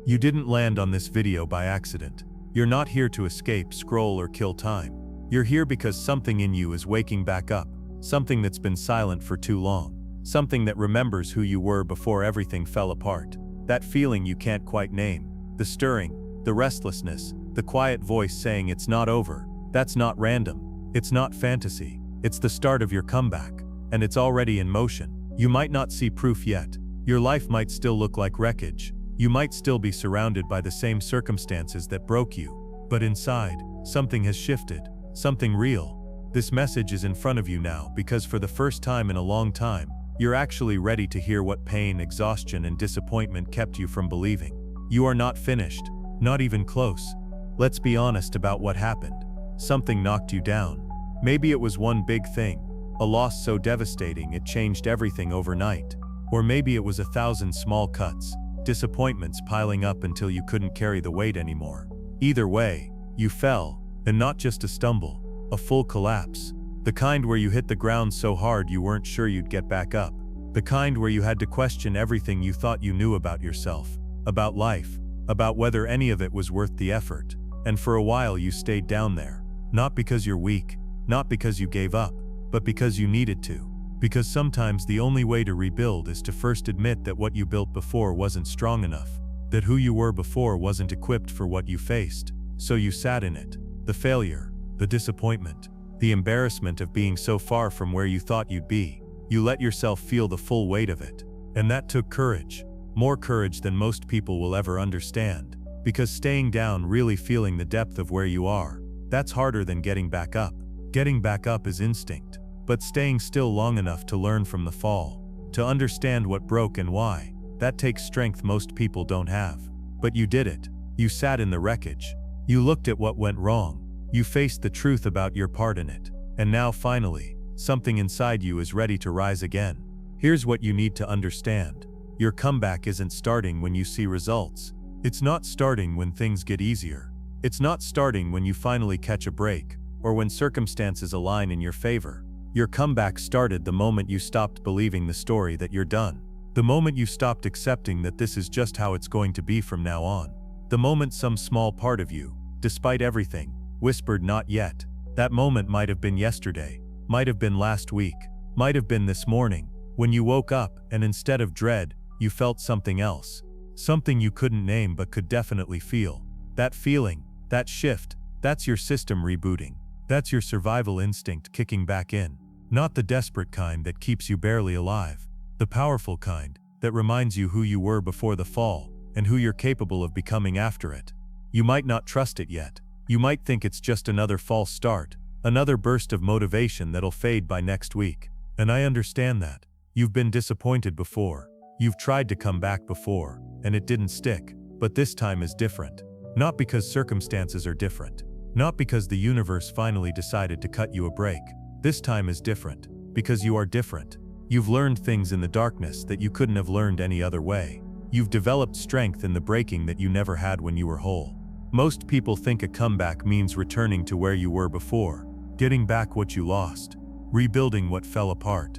You didn't land on this video by accident. You're not here to escape, scroll, or kill time. You're here because something in you is waking back up, something that's been silent for too long, something that remembers who you were before everything fell apart. That feeling you can't quite name, the stirring, the restlessness, the quiet voice saying it's not over. That's not random. It's not fantasy. It's the start of your comeback, and it's already in motion. You might not see proof yet. Your life might still look like wreckage. You might still be surrounded by the same circumstances that broke you. But inside, something has shifted, something real. This message is in front of you now because for the first time in a long time, you're actually ready to hear what pain, exhaustion, and disappointment kept you from believing. You are not finished, not even close. Let's be honest about what happened. Something knocked you down. Maybe it was one big thing, a loss so devastating it changed everything overnight. Or maybe it was 1,000 small cuts, disappointments piling up until you couldn't carry the weight anymore. Either way, you fell, and not just a stumble, a full collapse. The kind where you hit the ground so hard you weren't sure you'd get back up. The kind where you had to question everything you thought you knew about yourself, about life, about whether any of it was worth the effort. And for a while you stayed down there. Not because you're weak, not because you gave up, but because you needed to. Because sometimes the only way to rebuild is to first admit that what you built before wasn't strong enough, that who you were before wasn't equipped for what you faced. So you sat in it. The failure, the disappointment, the embarrassment of being so far from where you thought you'd be. You let yourself feel the full weight of it. And that took courage. More courage than most people will ever understand. Because staying down, really feeling the depth of where you are, that's harder than getting back up. Getting back up is instinct. But staying still long enough to learn from the fall, to understand what broke and why, that takes strength most people don't have. But you did it. You sat in the wreckage. You looked at what went wrong. You faced the truth about your part in it. And now finally, something inside you is ready to rise again. Here's what you need to understand. Your comeback isn't starting when you see results. It's not starting when things get easier. It's not starting when you finally catch a break, or when circumstances align in your favor. Your comeback started the moment you stopped believing the story that you're done. The moment you stopped accepting that this is just how it's going to be from now on. The moment some small part of you, despite everything, whispered not yet. That moment might have been yesterday, might have been last week, might have been this morning, when you woke up and instead of dread, you felt something else. Something you couldn't name but could definitely feel. That feeling, that shift, that's your system rebooting. That's your survival instinct kicking back in. Not the desperate kind that keeps you barely alive. The powerful kind that reminds you who you were before the fall and who you're capable of becoming after it. You might not trust it yet. You might think it's just another false start, another burst of motivation that'll fade by next week. And I understand that. You've been disappointed before. You've tried to come back before, and it didn't stick. But this time is different. Not because circumstances are different. Not because the universe finally decided to cut you a break. This time is different, because you are different. You've learned things in the darkness that you couldn't have learned any other way. You've developed strength in the breaking that you never had when you were whole. Most people think a comeback means returning to where you were before, getting back what you lost, rebuilding what fell apart,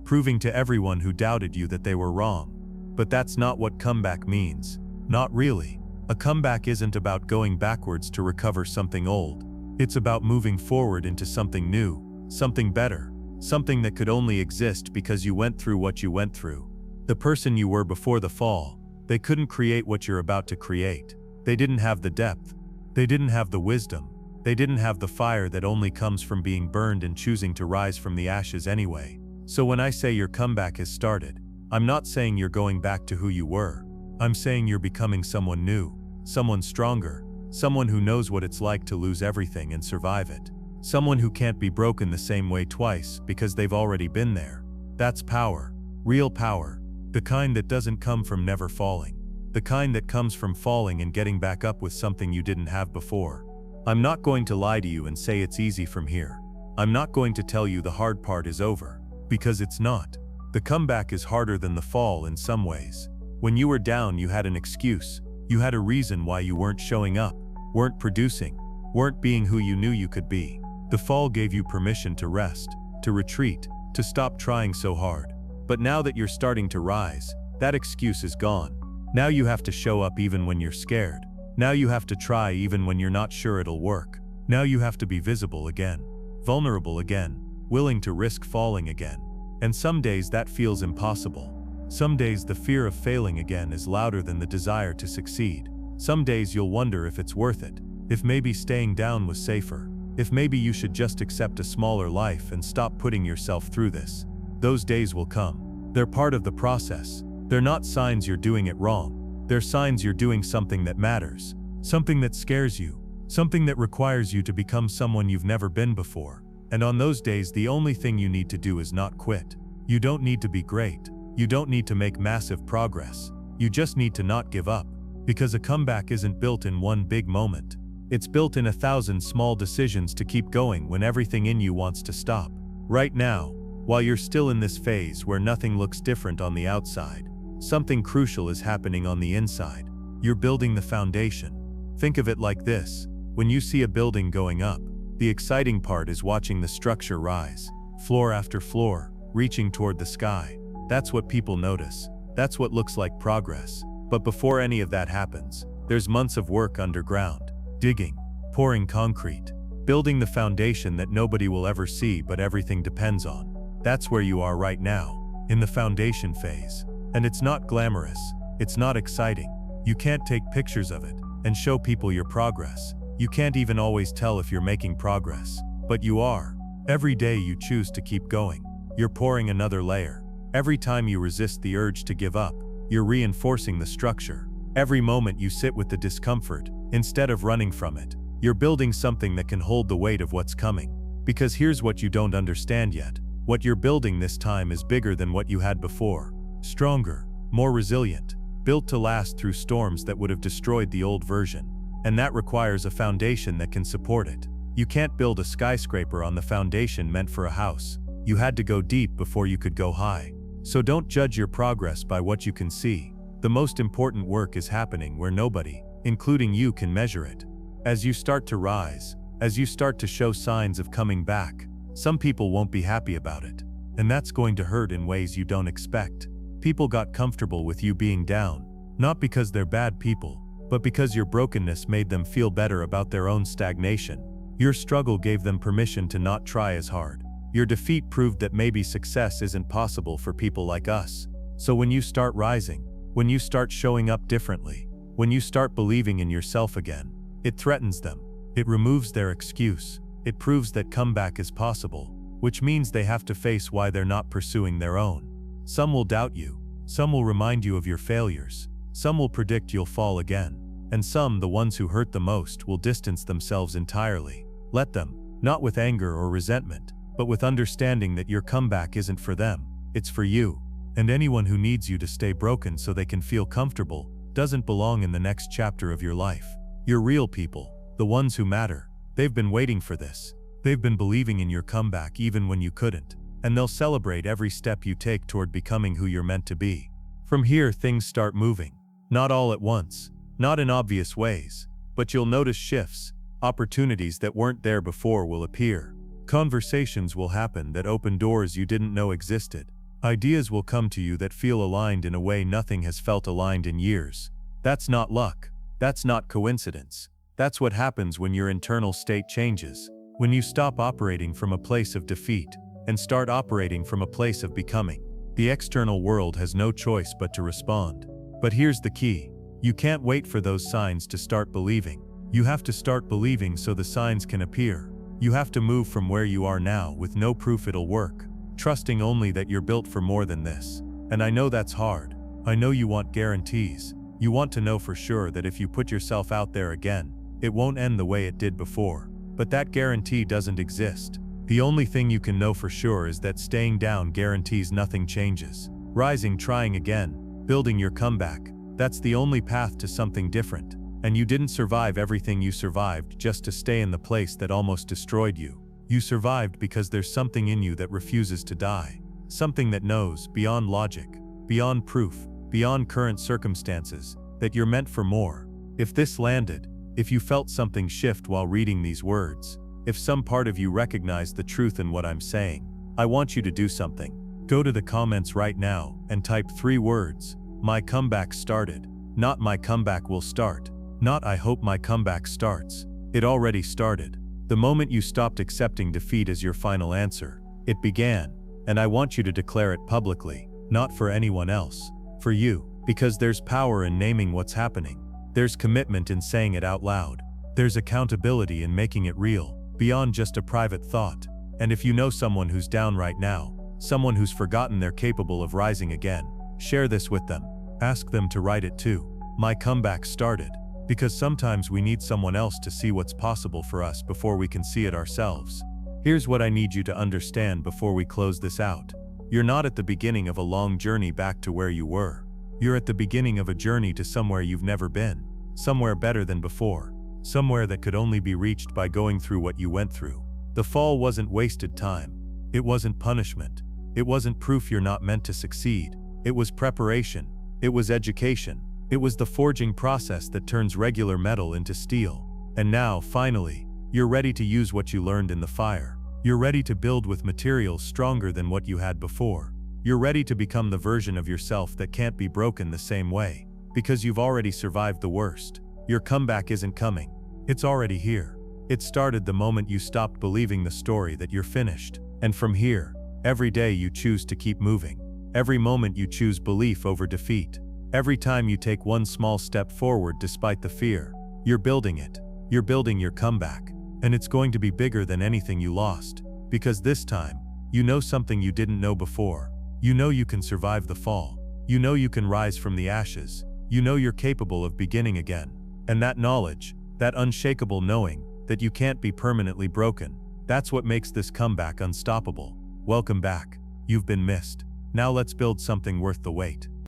proving to everyone who doubted you that they were wrong. But that's not what comeback means. Not really. A comeback isn't about going backwards to recover something old. It's about moving forward into something new, something better, something that could only exist because you went through what you went through. The person you were before the fall, they couldn't create what you're about to create. They didn't have the depth. They didn't have the wisdom. They didn't have the fire that only comes from being burned and choosing to rise from the ashes anyway. So when I say your comeback has started, I'm not saying you're going back to who you were. I'm saying you're becoming someone new, someone stronger, someone who knows what it's like to lose everything and survive it. Someone who can't be broken the same way twice because they've already been there. That's power, real power, the kind that doesn't come from never falling, the kind that comes from falling and getting back up with something you didn't have before. I'm not going to lie to you and say it's easy from here. I'm not going to tell you the hard part is over, because it's not. The comeback is harder than the fall in some ways. When you were down, you had an excuse. You had a reason why you weren't showing up, weren't producing, weren't being who you knew you could be. The fall gave you permission to rest, to retreat, to stop trying so hard. But now that you're starting to rise, that excuse is gone. Now you have to show up even when you're scared. Now you have to try even when you're not sure it'll work. Now you have to be visible again, vulnerable again, willing to risk falling again. And some days that feels impossible. Some days the fear of failing again is louder than the desire to succeed. Some days you'll wonder if it's worth it, if maybe staying down was safer, if maybe you should just accept a smaller life and stop putting yourself through this. Those days will come. They're part of the process. They're not signs you're doing it wrong. They're signs you're doing something that matters, something that scares you, something that requires you to become someone you've never been before. And on those days, the only thing you need to do is not quit. You don't need to be great. You don't need to make massive progress. You just need to not give up. Because a comeback isn't built in one big moment. It's built in 1,000 small decisions to keep going when everything in you wants to stop. Right now, while you're still in this phase where nothing looks different on the outside, something crucial is happening on the inside. You're building the foundation. Think of it like this. When you see a building going up, the exciting part is watching the structure rise, floor after floor, reaching toward the sky. That's what people notice. That's what looks like progress. But before any of that happens, there's months of work underground, digging, pouring concrete, building the foundation that nobody will ever see but everything depends on. That's where you are right now, in the foundation phase. And it's not glamorous. It's not exciting. You can't take pictures of it and show people your progress. You can't even always tell if you're making progress. But you are. Every day you choose to keep going. You're pouring another layer. Every time you resist the urge to give up, you're reinforcing the structure. Every moment you sit with the discomfort, instead of running from it, you're building something that can hold the weight of what's coming. Because here's what you don't understand yet. What you're building this time is bigger than what you had before. Stronger, more resilient, built to last through storms that would have destroyed the old version. And that requires a foundation that can support it. You can't build a skyscraper on the foundation meant for a house. You had to go deep before you could go high. So don't judge your progress by what you can see. The most important work is happening where nobody, including you, can measure it. As you start to rise, as you start to show signs of coming back, some people won't be happy about it. And that's going to hurt in ways you don't expect. People got comfortable with you being down, not because they're bad people, but because your brokenness made them feel better about their own stagnation. Your struggle gave them permission to not try as hard. Your defeat proved that maybe success isn't possible for people like us. So when you start rising, when you start showing up differently, when you start believing in yourself again, it threatens them. It removes their excuse. It proves that comeback is possible, which means they have to face why they're not pursuing their own. Some will doubt you. Some will remind you of your failures. Some will predict you'll fall again. And some, the ones who hurt the most, will distance themselves entirely. Let them, not with anger or resentment, but with understanding that your comeback isn't for them, it's for you. And anyone who needs you to stay broken so they can feel comfortable doesn't belong in the next chapter of your life. You're real people, the ones who matter. They've been waiting for this. They've been believing in your comeback even when you couldn't. And they'll celebrate every step you take toward becoming who you're meant to be. From here, things start moving. Not all at once, not in obvious ways, but you'll notice shifts. Opportunities that weren't there before will appear. Conversations will happen that open doors you didn't know existed. Ideas will come to you that feel aligned in a way nothing has felt aligned in years. That's not luck. That's not coincidence. That's what happens when your internal state changes. When you stop operating from a place of defeat and start operating from a place of becoming. The external world has no choice but to respond. But here's the key. You can't wait for those signs to start believing. You have to start believing so the signs can appear. You have to move from where you are now with no proof it'll work, trusting only that you're built for more than this. And I know that's hard. I know you want guarantees. You want to know for sure that if you put yourself out there again, it won't end the way it did before. But that guarantee doesn't exist. The only thing you can know for sure is that staying down guarantees nothing changes. Rising, trying again, building your comeback, that's the only path to something different. And you didn't survive everything you survived just to stay in the place that almost destroyed you. You survived because there's something in you that refuses to die. Something that knows, beyond logic, beyond proof, beyond current circumstances, that you're meant for more. If this landed, if you felt something shift while reading these words, if some part of you recognized the truth in what I'm saying, I want you to do something. Go to the comments right now and type 3 words, "My comeback started." Not "my comeback will start." Not "I hope my comeback starts." It already started. The moment you stopped accepting defeat as your final answer, it began. And I want you to declare it publicly, not for anyone else, for you, because there's power in naming what's happening. There's commitment in saying it out loud. There's accountability in making it real, beyond just a private thought. And if you know someone who's down right now, someone who's forgotten they're capable of rising again, share this with them. Ask them to write it too. My comeback started. Because sometimes we need someone else to see what's possible for us before we can see it ourselves. Here's what I need you to understand before we close this out. You're not at the beginning of a long journey back to where you were. You're at the beginning of a journey to somewhere you've never been. Somewhere better than before. Somewhere that could only be reached by going through what you went through. The fall wasn't wasted time. It wasn't punishment. It wasn't proof you're not meant to succeed. It was preparation. It was education. It was the forging process that turns regular metal into steel. And now, finally, you're ready to use what you learned in the fire. You're ready to build with materials stronger than what you had before. You're ready to become the version of yourself that can't be broken the same way. Because you've already survived the worst. Your comeback isn't coming. It's already here. It started the moment you stopped believing the story that you're finished. And from here, every day you choose to keep moving. Every moment you choose belief over defeat. Every time you take one small step forward despite the fear, you're building it. You're building your comeback. And it's going to be bigger than anything you lost. Because this time, you know something you didn't know before. You know you can survive the fall. You know you can rise from the ashes. You know you're capable of beginning again. And that knowledge, that unshakable knowing, that you can't be permanently broken, that's what makes this comeback unstoppable. Welcome back. You've been missed. Now let's build something worth the wait.